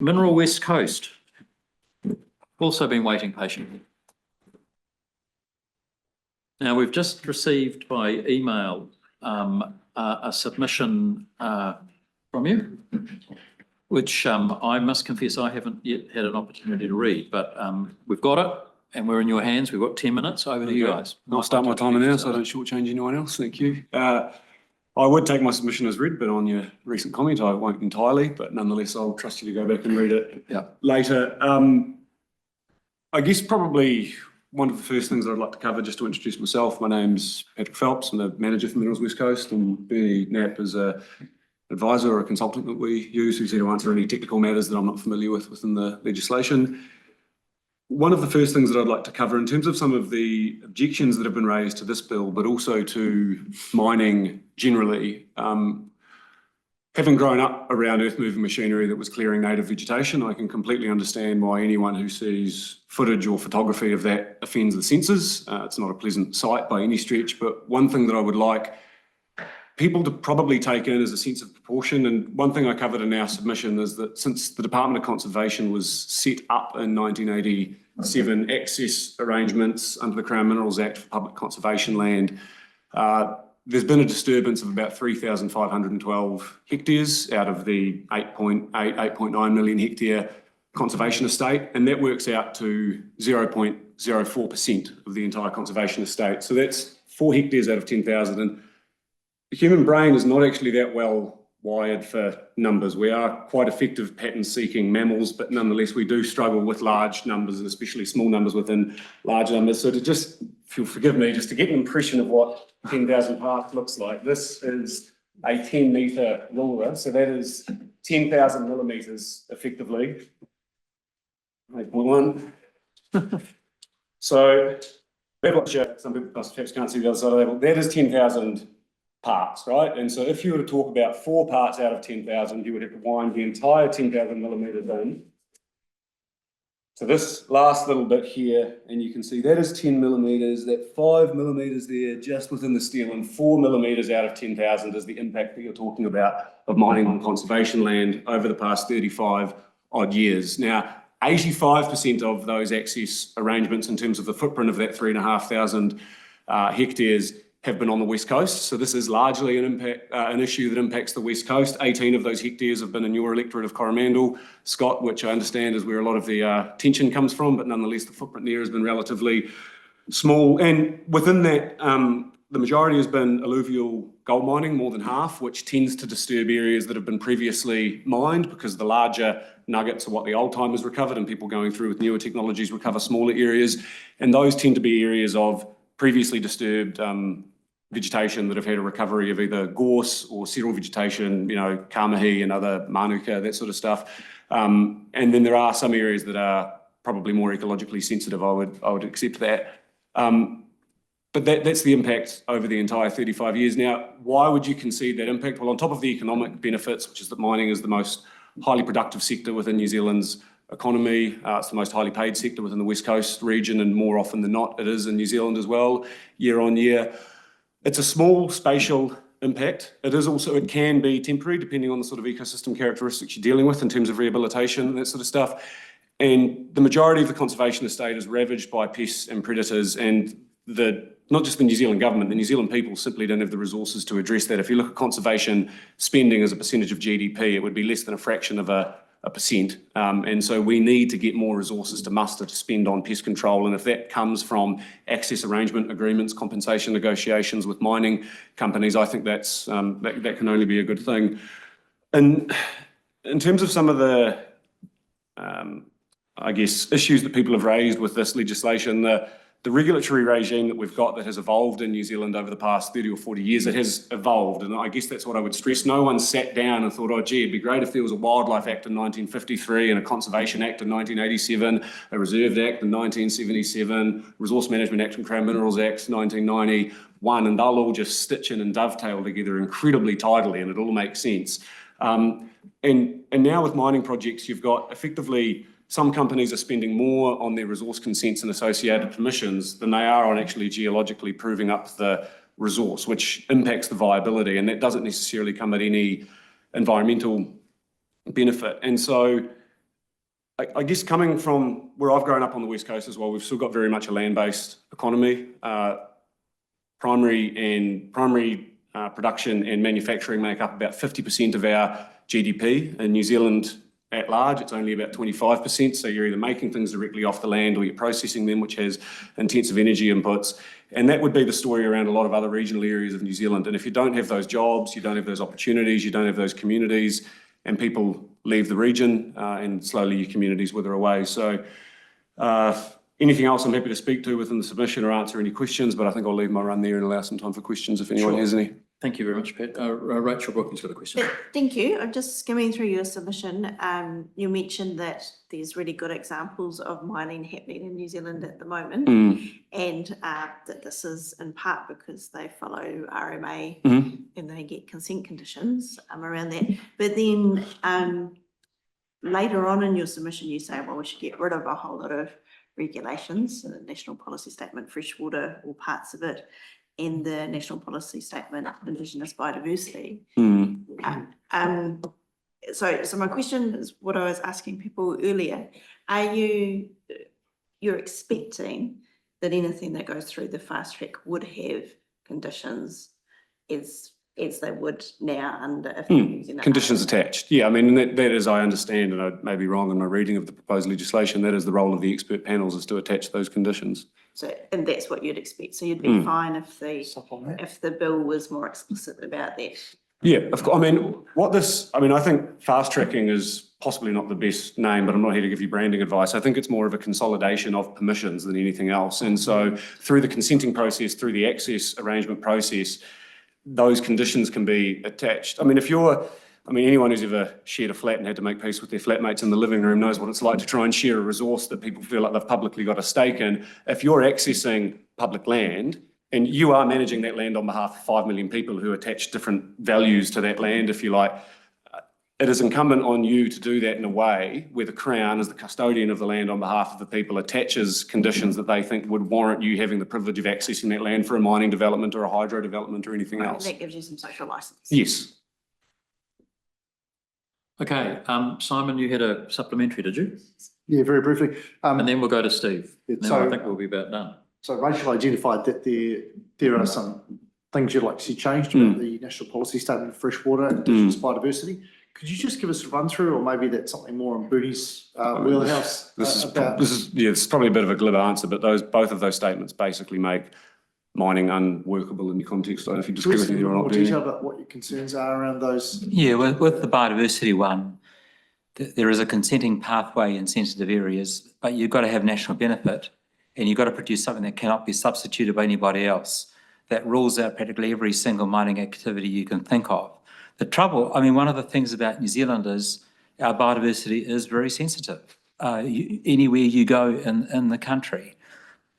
Mineral West Coast. Also been waiting patiently. Now, we've just received by email a submission from you, which I must confess I haven't yet had an opportunity to read, but we've got it and we're in your hands. We've got 10 minutes. Over to you guys. I'll start my timer now so I don't shortchange anyone else. Thank you. I would take my submission as read, but on your recent comment, I won't entirely, but nonetheless, I'll trust you to go back and read it later. I guess probably one of the first things that I'd like to cover, just to introduce myself, my name's Patrick Phelps. I'm the manager for Minerals West Coast, and Bernie Knapp is an advisor or a consultant that we use who's here to answer any technical matters that I'm not familiar with within the legislation. One of the first things that I'd like to cover in terms of some of the objections that have been raised to this bill, but also to mining generally, having grown up around earth-moving machinery that was clearing native vegetation, I can completely understand why anyone who sees footage or photography of that offends the senses. It's not a pleasant sight by any stretch, but one thing that I would like people to probably take in is a sense of proportion. And one thing I covered in our submission is that since the Department of Conservation was set up in 1987, access arrangements under the Crown Minerals Act for public conservation land, there's been a disturbance of about 3,512 hectares out of the 8.9 million hectare conservation estate, and that works out to 0.04% of the entire conservation estate. So that's 4 hectares out of 10,000. And the human brain is not actually that well wired for numbers. We are quite effective pattern-seeking mammals, but nonetheless we do struggle with large numbers, and especially small numbers within large numbers. So to just, if you'll forgive me, just to get an impression of what 10,000 parts looks like, this is a 10-metre ruler, so that is 10,000 millimetres effectively. 8.1. So some people perhaps can't see the other side of that. That is 10,000 parts, right? And so if you were to talk about 4 parts out of 10,000, you would have to wind the entire 10,000 millimetres in. So this last little bit here, and you can see that is 10 millimetres, that 5 millimetres there just within the steel, and 4 millimetres out of 10,000 is the impact that you're talking about of mining on conservation land over the past 35 odd years. Now, 85% of those access arrangements in terms of the footprint of that 3,500 hectares have been on the West Coast. So this is largely an issue that impacts the West Coast. 18 of those hectares have been in your electorate of Coromandel, Scott, which I understand is where a lot of the tension comes from, but nonetheless the footprint there has been relatively small. And within that, the majority has been alluvial gold mining, more than half, which tends to disturb areas that have been previously mined, because the larger nuggets are what the old timers recovered, and people going through with newer technologies recover smaller areas. And those tend to be areas of previously disturbed vegetation that have had a recovery of either gorse or settled vegetation, you know, kamahi and other manuka, that sort of stuff. And then there are some areas that are probably more ecologically sensitive. I would accept that. But that's the impact over the entire 35 years. Now, why would you concede that impact? Well, on top of the economic benefits, which is that mining is the most highly productive sector within New Zealand's economy. It's the most highly paid sector within the West Coast region, and more often than not, it is in New Zealand as well, year on year. It's a small spatial impact. It can be temporary, depending on the sort of ecosystem characteristics you're dealing with in terms of rehabilitation and that sort of stuff. And the majority of the conservation estate is ravaged by pests and predators, and not just the New Zealand government, the New Zealand people simply don't have the resources to address that. If you look at conservation spending as a percentage of GDP, it would be less than a fraction of a percent. And so we need to get more resources to muster to spend on pest control. And if that comes from access arrangement agreements, compensation negotiations with mining companies, I think that can only be a good thing. And in terms of some of the, I guess, issues that people have raised with this legislation, the regulatory regime that we've got that has evolved in New Zealand over the past 30 or 40 years, it has evolved. And I guess that's what I would stress. No one sat down and thought, oh, gee, it'd be great if there was a Wildlife Act in 1953 and a Conservation Act in 1987, a Reserve Act in 1977, Resource Management Act and Crown Minerals Act 1991, and they'll all just stitch in and dovetail together incredibly tidily, and it all makes sense. And now with mining projects, you've got effectively some companies are spending more on their resource consents and associated permissions than they are on actually geologically proving up the resource, which impacts the viability, and that doesn't necessarily come at any environmental benefit. And so I guess coming from where I've grown up on the West Coast as well, we've still got very much a land-based economy. Primary production and manufacturing make up about 50% of our GDP. In New Zealand at large, it's only about 25%. So you're either making things directly off the land or you're processing them, which has intensive energy inputs. And that would be the story around a lot of other regional areas of New Zealand. And if you don't have those jobs, you don't have those opportunities, you don't have those communities, and people leave the region and slowly your communities wither away. So anything else I'm happy to speak to within the submission or answer any questions, but I think I'll leave my run there and allow some time for questions if anyone has any. Thank you very much, Pat. Rachel Brookings got a question. Thank you. I'm just skimming through your submission. You mentioned that there's really good examples of mining happening in New Zealand at the moment, and that this is in part because they follow RMA and they get consent conditions around that. But then later on in your submission, you say, well, we should get rid of a whole lot of regulations, the National Policy Statement, freshwater, or parts of it, and the National Policy Statement, Indigenous Biodiversity. So my question is what I was asking people earlier. Are you're expecting that anything that goes through the fast track would have conditions as they would now under if they're using that conditions attached. Yeah, I mean, that is, I understand, and I may be wrong in my reading of the proposed legislation, that is the role of the expert panels, is to attach those conditions. So, and that's what you'd expect. So you'd be fine if the bill was more explicit about that. Yeah, of course. I mean, I think fast tracking is possibly not the best name, but I'm not here to give you branding advice. I think it's more of a consolidation of permissions than anything else. And so through the consenting process, through the access arrangement process, those conditions can be attached. I mean, anyone who's ever shared a flat and had to make peace with their flatmates in the living room knows what it's like to try and share a resource that people feel like they've publicly got a stake in. If you're accessing public land and you are managing that land on behalf of 5 million people who attach different values to that land, if you like, it is incumbent on you to do that in a way where the Crown, as the custodian of the land on behalf of the people, attaches conditions that they think would warrant you having the privilege of accessing that land for a mining development or a hydro development or anything else. That gives you some social license. Yes. Okay, Simon, you had a supplementary, did you? Yeah, very briefly. And then we'll go to Steve. Then So- I think we'll be about done. So Rachel identified that there are some things you'd like to see changed about the National Policy Statement of Freshwater and Indigenous Biodiversity. Could you just give us a run through, or maybe that's something more on Booty's wheelhouse? This is probably a bit of a glib answer, but both of those statements basically make mining unworkable in the context. I don't know if you Can we disagree with see me or more not. detail about what your concerns are around those? Yeah, with the biodiversity one, there is a consenting pathway in sensitive areas, but you've got to have national benefit and you've got to produce something that cannot be substituted by anybody else. That rules out practically every single mining activity you can think of. The trouble, I mean, one of the things about New Zealand is our biodiversity is very sensitive. Anywhere you go in the country,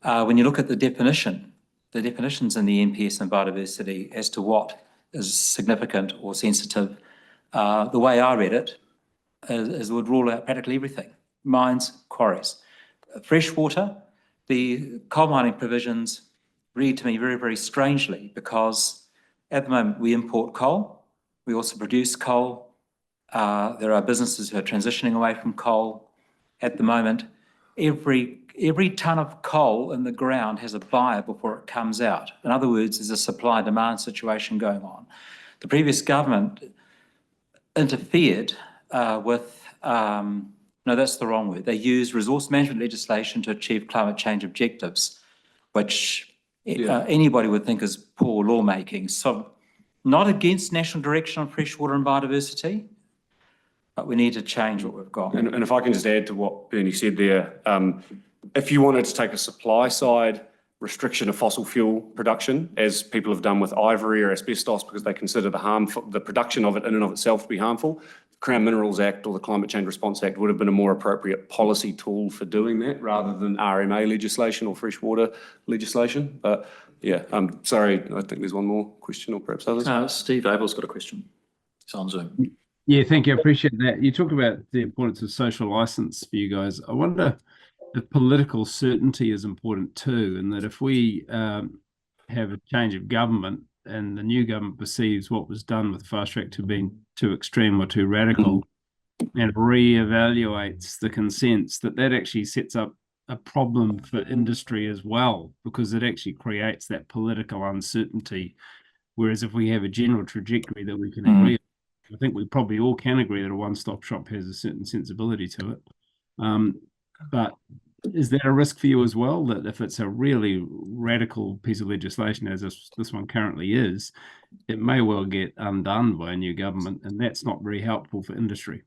when you look at the definitions in the NPS and biodiversity as to what is significant or sensitive, the way I read it is would rule out practically everything. Mines, quarries. Freshwater, the coal mining provisions read to me very, very strangely because at the moment we import coal. We also produce coal. There are businesses who are transitioning away from coal. At the moment, every ton of coal in the ground has a buyer before it comes out. In other words, there's a supply-demand situation going on. The previous government interfered with, no, that's the wrong word. They used resource management legislation to achieve climate change objectives, which anybody would think is poor lawmaking. So not against national direction on freshwater and biodiversity, but we need to change what we've got. And if I can just add to what Bernie said there, if you wanted to take a supply side restriction of fossil fuel production, as people have done with ivory or asbestos because they consider the production of it in and of itself to be harmful, the Crown Minerals Act or the Climate Change Response Act would have been a more appropriate policy tool for doing that rather than RMA legislation or freshwater legislation. But yeah, I'm sorry, I think there's one more question or perhaps others. Steve Abel's got a question. It's on Zoom. Yeah, thank you. I appreciate that. You talk about the importance of social license for you guys. I wonder if political certainty is important too, and that if we have a change of government and the new government perceives what was done with fast track to being too extreme or too radical, and reevaluates the consents, that actually sets up a problem for industry as well, because it actually creates that political uncertainty. Whereas if we have a general trajectory that we can agree, I think we probably all can agree that a one-stop shop has a certain sensibility to it. But is that a risk for you as well, that if it's a really radical piece of legislation, as this one currently is, it may well get undone by a new government, and that's not very helpful for industry?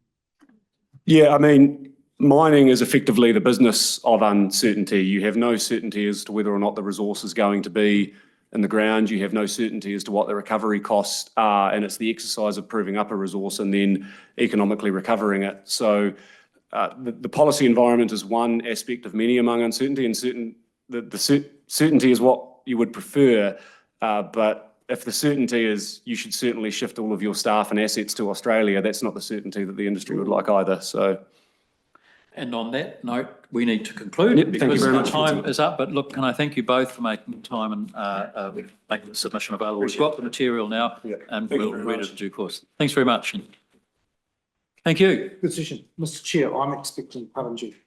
Yeah, I mean, mining is effectively the business of uncertainty. You have no certainty as to whether or not the resource is going to be in the ground. You have no certainty as to what the recovery costs are, and it's the exercise of proving up a resource and then economically recovering it. So the policy environment is one aspect of many among uncertainty, and certainty is what you would prefer. But if the certainty is you should certainly shift all of your staff and assets to Australia, that's not the certainty that the industry would like either. So. And on that note, we need to conclude Yep, thank you because very the much for your time time. is up. But look, can I thank you both for making time and making the submission available. We've got the material now Yep, and thank you we'll very read much. it in due course. Thanks very much. Thank you. Good session. Mr Chair, I'm expecting Paranji.